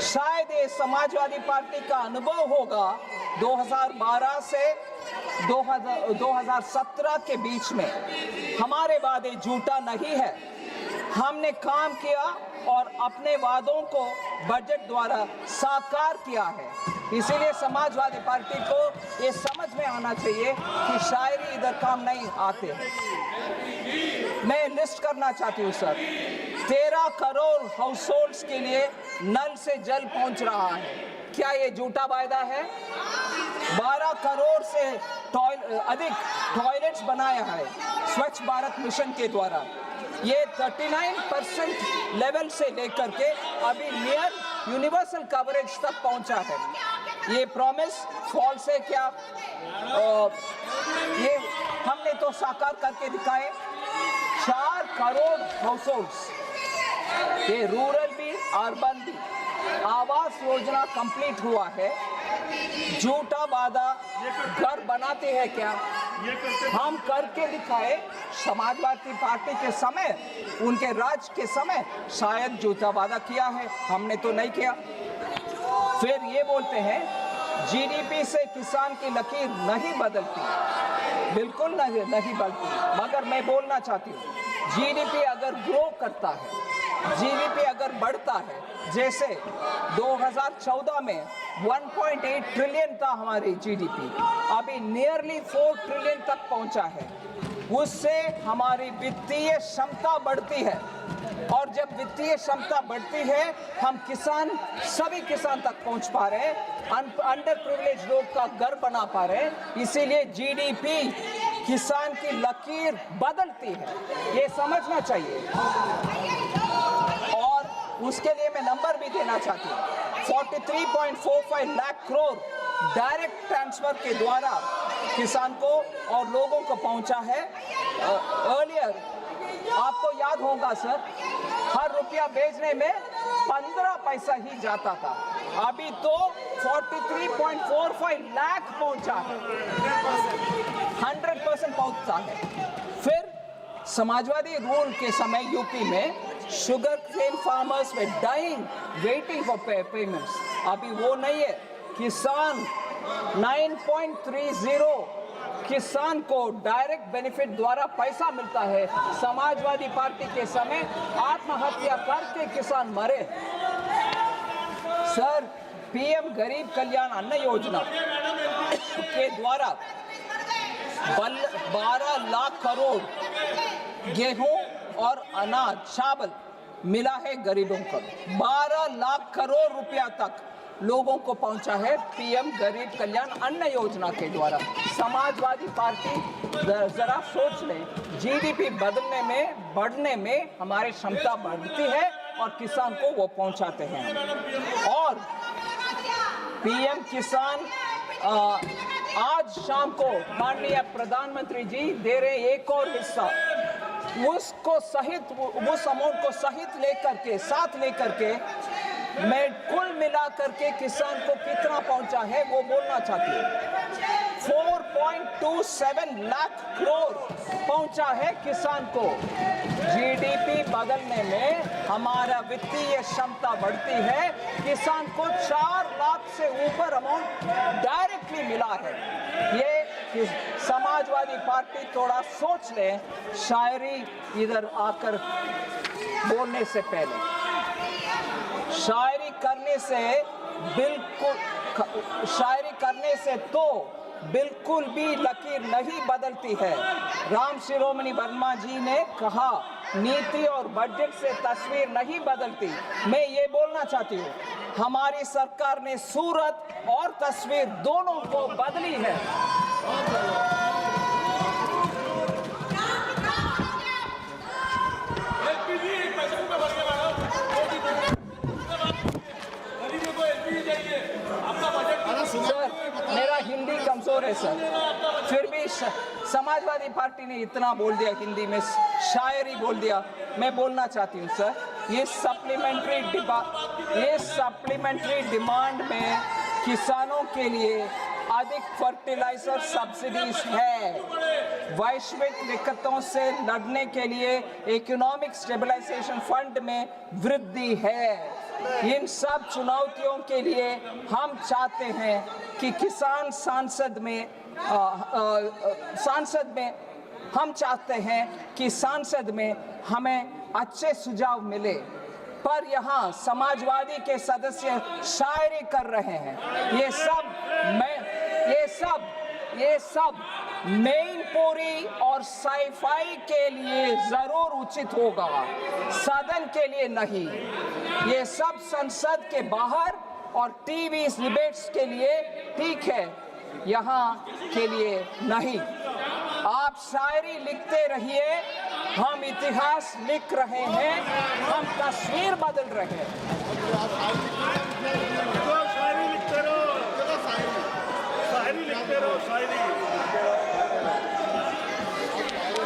शायद ये समाजवादी पार्टी का अनुभव होगा 2012 से 2017 के बीच में। हमारे वादे झूठा नहीं है, हमने काम किया और अपने वादों को बजट द्वारा साकार किया है। इसीलिए समाजवादी पार्टी को ये समझ में आना चाहिए कि शायरी इधर काम नहीं आते। मैं लिस्ट करना चाहती हूँ सर, 13 करोड़ हाउस होल्ड्स के लिए नल से जल पहुंच रहा है, क्या ये झूठा वायदा है? 12 करोड़ से अधिक टॉयलेट्स बनाया है स्वच्छ भारत मिशन के द्वारा। ये 39% लेवल से लेकर के अभी नियर यूनिवर्सल कवरेज तक पहुंचा है। ये प्रॉमिस फॉल्स है क्या? ये हमने तो साकार करके दिखाए। 4 करोड़ हाउस होल्ड्स, ये रूरल भी अर्बन भी, आवास योजना कंप्लीट हुआ है। झूठा वादा घर बनाते हैं क्या? हम करके दिखाए। समाजवादी पार्टी के समय, उनके राज के समय शायद झूठा वादा किया है, हमने तो नहीं किया। फिर ये बोलते हैं जीडीपी से किसान की लकीर नहीं बदलती, बिल्कुल नहीं बदलती। मगर मैं बोलना चाहती हूँ, जीडीपी अगर ग्रो करता है, जीडीपी अगर बढ़ता है, जैसे 2014 में 1.8 ट्रिलियन था हमारी जीडीपी, अभी नियरली 4 ट्रिलियन तक पहुंचा है। उससे हमारी वित्तीय क्षमता बढ़ती है, और जब वित्तीय क्षमता बढ़ती है, हम किसान, सभी किसान तक पहुंच पा रहे हैं, अंडर प्रिविलेज लोग का घर बना पा रहे हैं। इसीलिए जीडीपी किसान की लकीर बदलती है, ये समझना चाहिए। और उसके लिए मैं नंबर भी देना चाहती हूँ। 43.45 लाख करोड़ डायरेक्ट ट्रांसफर के द्वारा किसान को और लोगों को पहुंचा है। अर्लियर आपको याद होगा सर, हर रुपया भेजने में 15 पैसा ही जाता था, अभी तो 43.45 लाख पहुंचा है, 100% पहुंचता है। फिर समाजवादी रूल के समय यूपी में शुगर केन फार्मर्स में डाइंग वेटिंग फॉर पेमेंट्स, अभी वो नहीं है। किसान 9.30 किसान को डायरेक्ट बेनिफिट द्वारा पैसा मिलता है। समाजवादी पार्टी के समय आत्महत्या करके किसान मरे। सर, पीएम गरीब कल्याण अन्न योजना के द्वारा 12 लाख करोड़ गेहूं और अनाज चावल मिला है गरीबों को। 12 लाख करोड़ रुपया तक लोगों को पहुंचा है पीएम गरीब कल्याण अन्न योजना के द्वारा। समाजवादी पार्टी जरा सोच ले, जीडीपी बदलने में, बढ़ने में हमारी क्षमता बढ़ती है और किसान को वो पहुंचाते हैं। और पीएम किसान आज शाम को माननीय प्रधानमंत्री जी दे रहे एक और हिस्सा, उसको सहित, उस अमाउंट को सहित लेकर के, साथ लेकर के मैं कुल मिलाकर के किसान को कितना पहुंचा है वो बोलना चाहती हूँ। 4.27 लाख करोड़ पहुंचा है किसान को। जीडीपी बदलने में हमारा वित्तीय क्षमता बढ़ती है, किसान को 4 लाख से ऊपर अमाउंट डायरेक्टली मिला है। ये समाजवादी पार्टी थोड़ा सोच ले शायरी इधर आकर बोलने से पहले। शायरी करने से तो बिल्कुल भी लकीर नहीं बदलती है। राम शिरोमणि वर्मा जी ने कहा, नीति और बजट से तस्वीर नहीं बदलती। मैं ये बोलना चाहती हूँ, हमारी सरकार ने सूरत और तस्वीर दोनों को बदली है। सर, मेरा हिंदी कमजोर है सर, फिर भी समाजवादी पार्टी ने इतना बोल दिया, हिंदी में शायरी बोल दिया। मैं बोलना चाहती हूँ सर, ये सप्लीमेंट्री डिमांड में किसानों के लिए अधिक फर्टिलाइजर सब्सिडीज है, वैश्विक दिक्कतों से लड़ने के लिए इकोनॉमिक स्टेबलाइजेशन फंड में वृद्धि है। इन सब चुनौतियों के लिए हम चाहते हैं कि किसान सांसद में हम चाहते हैं कि सांसद में हमें अच्छे सुझाव मिले, पर यहाँ समाजवादी के सदस्य शायरी कर रहे हैं। ये सब मेनपुरी और साइफाई के लिए जरूर उचित होगा, सदन के लिए नहीं। ये सब संसद के बाहर और टीवी डिबेट्स के लिए ठीक है, यहाँ के लिए नहीं। आप शायरी लिखते रहिए, हम इतिहास लिख रहे हैं, हम तस्वीर बदल रहे हैं।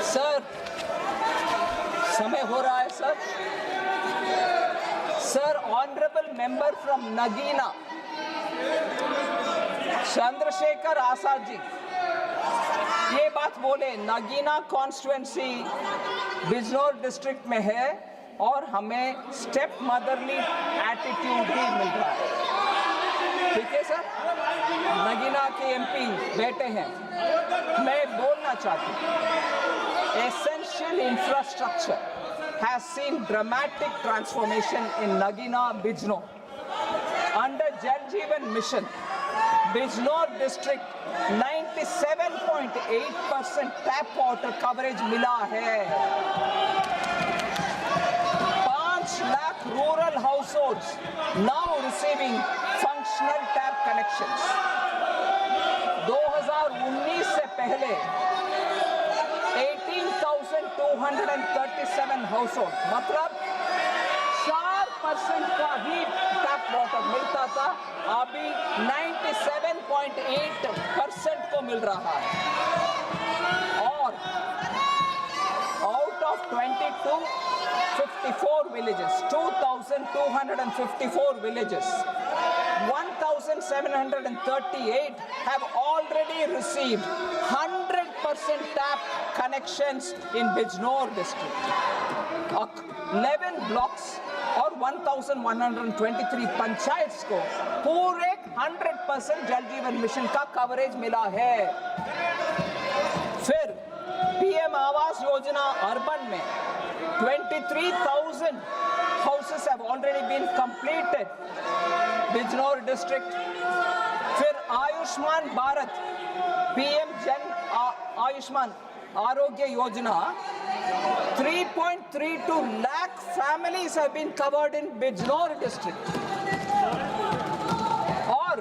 सर, समय हो रहा है sir. Sir, honourable member from Nagina Chandrashekhar Azad ji ये बात बोले, नगीना कॉन्स्टिट्यूएंसी बिजनौर डिस्ट्रिक्ट में है और हमें स्टेप मदरली एटीट्यूड ही मिल रहा है। ठीक है सर, नगीना के एमपी बैठे हैं। मैं बोलना चाहती हूँ, essential infrastructure has seen dramatic transformation in Nagina, Bijnor. Under Jal Jeevan Mission, Bijnor district 97.8% tap water coverage मिला है। 5 lakh rural households now receiving functional tap connections. 2019 से पहले 18,237 हाउसहोल्ड, मतलब 4% का ही टैप वाटर मिलता था, अभी 97.8% को मिल रहा है। और out of 2254 villages, 2,254 villages, 1,738 have already received 100% tap connections in Bijnor district. 11 blocks और 1,123 पंचायत को पूरे 100% जल जीवन मिशन का कवरेज मिला है। फिर पीएम आवास योजना अर्बन में 23,000 houses have already been completed, Bijnor district. फिर आयुष्मान भारत, पीएम जन Ayushman Arogya Yojana, 3.32 lakh families have been covered in Bijnor district. और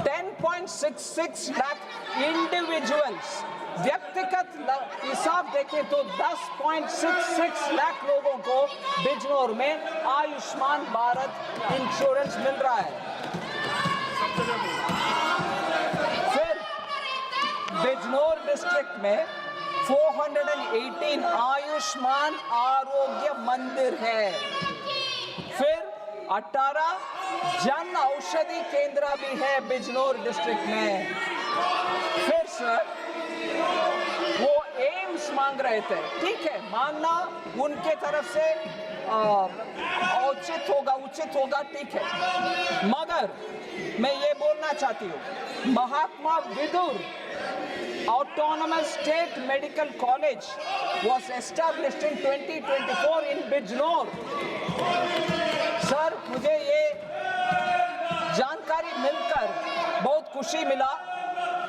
10.66 lakh individuals, व्यक्तिगत हिसाब देखें तो 10.66 लाख लोगों को बिजनौर में आयुष्मान भारत इंश्योरेंस मिल रहा है। फिर बिजनौर डिस्ट्रिक्ट में 418 आयुष्मान आरोग्य मंदिर है। फिर 18 जन औषधि केंद्र भी है बिजनौर डिस्ट्रिक्ट में। फिर सर, वो एम्स मांग रहे थे, ठीक है, मानना उनके तरफ से उचित होगा, ठीक है, मगर मैं ये बोलना चाहती हूँ, महात्मा Vidur Autonomous State Medical College was established in 2024 in Bijnor. Sir, मुझे ये जानकारी मिलकर बहुत खुशी मिला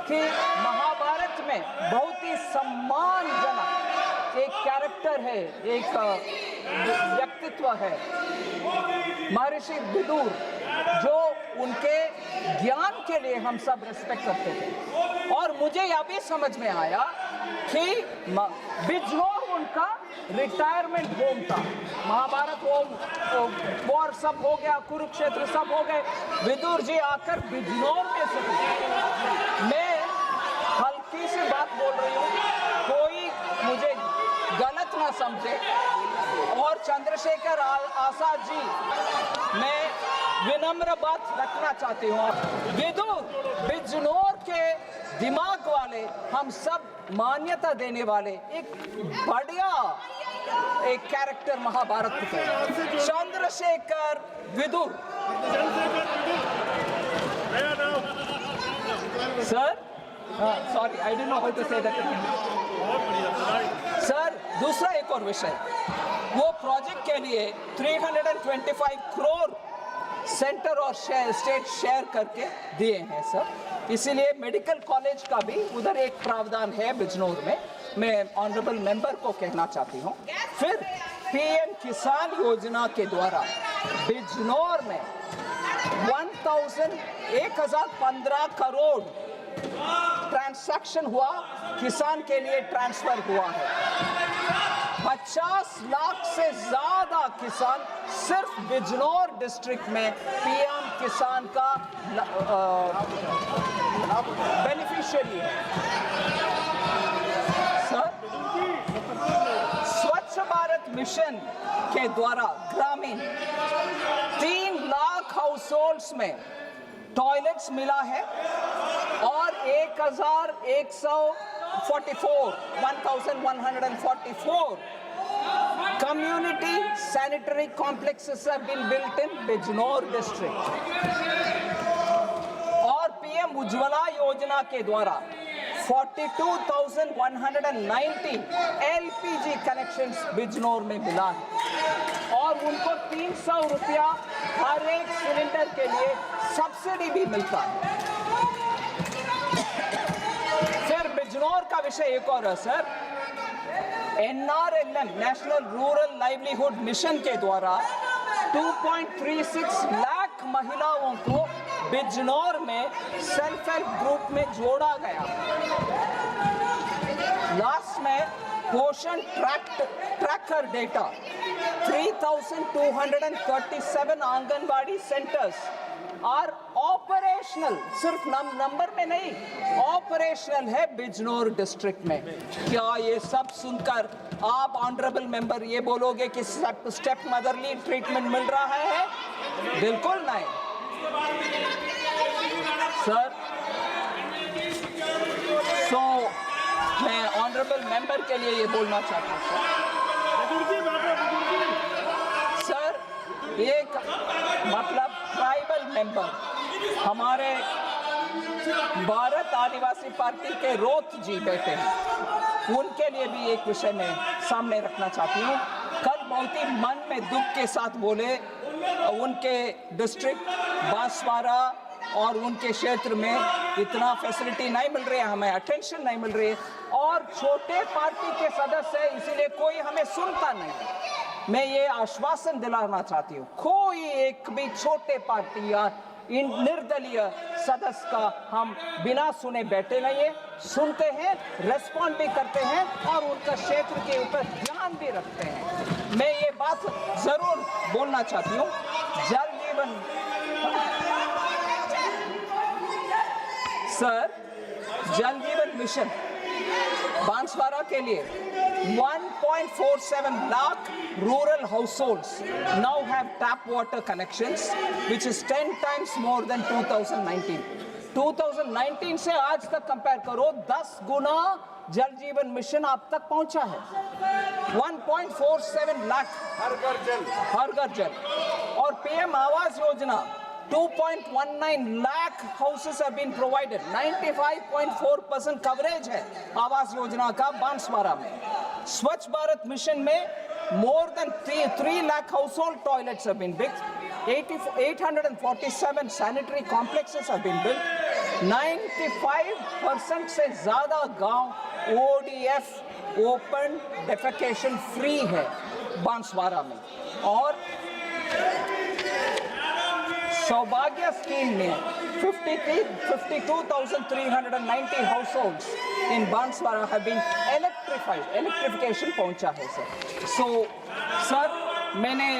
कि महाभारत में बहुत ही सम्मानजनक एक कैरेक्टर है, एक व्यक्तित्व है, महर्षि विदुर, जो उनके ज्ञान के लिए हम सब रिस्पेक्ट करते थे। और मुझे यह भी समझ में आया कि बिजनौर उनका रिटायरमेंट होम था। महाभारत वॉर सब हो गया, कुरुक्षेत्र सब हो गए, विदुर जी आकर बिजनौर में से। मैं हल्की सी बात बोल रही हूँ, कोई मुझे गलत ना समझे। और चंद्रशेखर आजाद जी, मैं विनम्र बात रखना चाहती हूँ, विदुर बिजनौर के दिमाग वाले, हम सब मान्यता देने वाले एक बढ़िया एक कैरेक्टर महाभारत के, Chandrashekhar Vidur. Sir, sorry, I don't know how to say that. Sir, दूसरा एक और विषय, वो प्रोजेक्ट के लिए 325 करोड़ सेंटर और स्टेट शेयर करके दिए हैं सर। इसीलिए मेडिकल कॉलेज का भी उधर एक प्रावधान है बिजनौर में, मैं ऑनरेबल मेंबर को कहना चाहती हूँ। फिर पीएम किसान योजना के द्वारा बिजनौर में 1015 करोड़ ट्रांसैक्शन हुआ, किसान के लिए ट्रांसफर हुआ है। 50 लाख से ज्यादा किसान सिर्फ बिजनौर डिस्ट्रिक्ट में पीएम किसान का बेनिफिशियरी है सर। स्वच्छ भारत मिशन के द्वारा ग्रामीण 3 लाख हाउस होल्ड्स में टॉयलेट्स मिला है और 1144 community sanitary complexes have been built in Bijnor district। और पीएम उज्ज्वला योजना के द्वारा 42,190 LPG कनेक्शंस बिजनौर में मिला है और उनको 300 रुपया हर एक सिलेंडर के लिए सब्सिडी भी मिलता है। फिर बिजनौर का विषय एक और है sir, NRLM national rural livelihood mission के द्वारा 2.36 लाख महिलाओं को बिजनौर में सेल्फ हेल्प ग्रुप में जोड़ा गया। लास्ट में Poshan tracker data 3,237 anganwadi centres are operational, सिर्फ नंबर में नहीं, ऑपरेशनल है बिजनौर डिस्ट्रिक्ट में। क्या ये सब सुनकर आप ऑनरेबल मेंबर ये बोलोगे कि स्टेप मदरली ट्रीटमेंट मिल रहा है? बिल्कुल नहीं सर। सो मैं ऑनरेबल मेंबर के लिए ये बोलना चाहता हूँ सर, एक मतलब ट्राइबल मेंबर हमारे भारत आदिवासी पार्टी के रोत जी बैठे हैं, उनके लिए भी एक विषय मैं सामने रखना चाहती हूँ। कल बहुत ही मन में दुख के साथ बोले, उनके डिस्ट्रिक्ट बांसवाड़ा और उनके क्षेत्र में इतना फैसिलिटी नहीं मिल रही है, हमें अटेंशन नहीं मिल रही है और छोटे पार्टी के सदस्य है, इसीलिए कोई हमें सुनता नहीं। मैं ये आश्वासन दिलाना चाहती हूँ, कोई एक भी छोटे पार्टी या निर्दलीय सदस्य का हम बिना सुने बैठे नहीं है, सुनते हैं, रेस्पॉन्ड भी करते हैं और उनका क्षेत्र के ऊपर ध्यान भी रखते हैं। मैं ये बात जरूर बोलना चाहती हूँ, जल जीवन सर, जल जीवन मिशन बांसवाड़ा के लिए 1.47 lakh rural households now have tap water connections, which is 10 times more than 2019. 2019 से आज तक कंपेयर करो, 10 गुना जल जीवन मिशन आप तक पहुंचा है। 1.47 लाख हर घर जल और PM Awas Yojana 2.19 lakh houses have been provided, 95.4% coverage है आवास योजना का बांसवाड़ा में। स्वच्छ भारत मिशन में more than 3 lakh household toilets have been built, 847 sanitary complexes have been built, 95% से ज्यादा गांव ODF ओपन डेफेकेशन फ्री है बांसवाड़ा में। और सौभाग्य स्कीम में 52,390 households in Banswara have been electrified. Electrification पहुंचा है सर। So सर, मैंने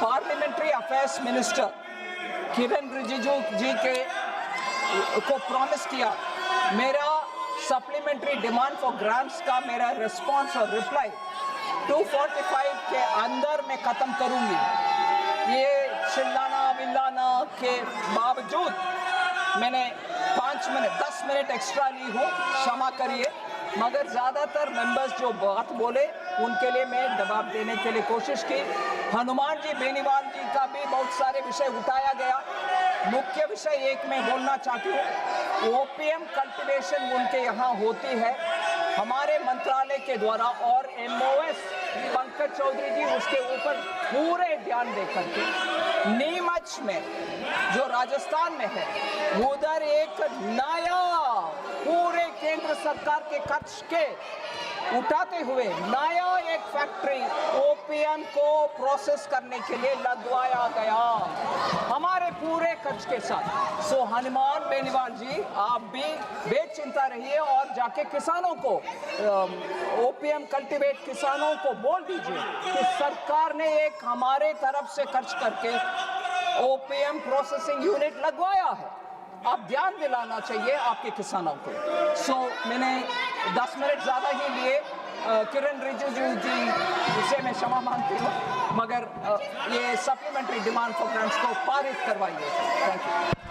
पार्लियामेंट्री अफेयर्स मिनिस्टर किरण रिजिजू जी को प्रॉमिस किया, मेरा सप्लीमेंट्री डिमांड फॉर ग्रांट्स का मेरा रिस्पॉन्स और रिप्लाई 245 के अंदर मैं खत्म करूंगी। ये चिल्लाना विल्लाना के बावजूद मैंने 5 मिनट 10 मिनट एक्स्ट्रा ली हूँ, क्षमा करिए। मगर ज़्यादातर मेंबर्स जो बात बोले उनके लिए मैं जवाब देने के लिए कोशिश की। हनुमान जी बेनीवाल जी का भी बहुत सारे विषय उठाया गया। मुख्य विषय एक मैं बोलना चाहती हूँ, ओपीएम कल्टीवेशन उनके यहाँ होती है हमारे मंत्रालय के द्वारा, और एमओएस पंकज चौधरी जी उसके ऊपर पूरे ध्यान दे करके नीमच में जो राजस्थान में है उधर एक नया पूरे केंद्र सरकार के खर्च के उठाते हुए नया एक फैक्ट्री ओपीएम को प्रोसेस करने के लिए लगवाया गया हमारे पूरे खर्च के साथ। सो हनुमान बेनीवाल जी आप भी बेचिंता रहिए और जाके किसानों को ओपीएम कल्टीवेट किसानों को बोल दीजिए कि सरकार ने एक हमारे तरफ से खर्च करके ओपीएम प्रोसेसिंग यूनिट लगवाया है। आप ध्यान दिलाना चाहिए आपके किसानों को। सो मैंने 10 मिनट ज़्यादा ही लिए। किरण रिजिजू जी से मैं क्षमा मांगती हूँ, मगर ये सप्लीमेंट्री डिमांड फॉर ग्रांट्स को पारित करवाइए। Thank you.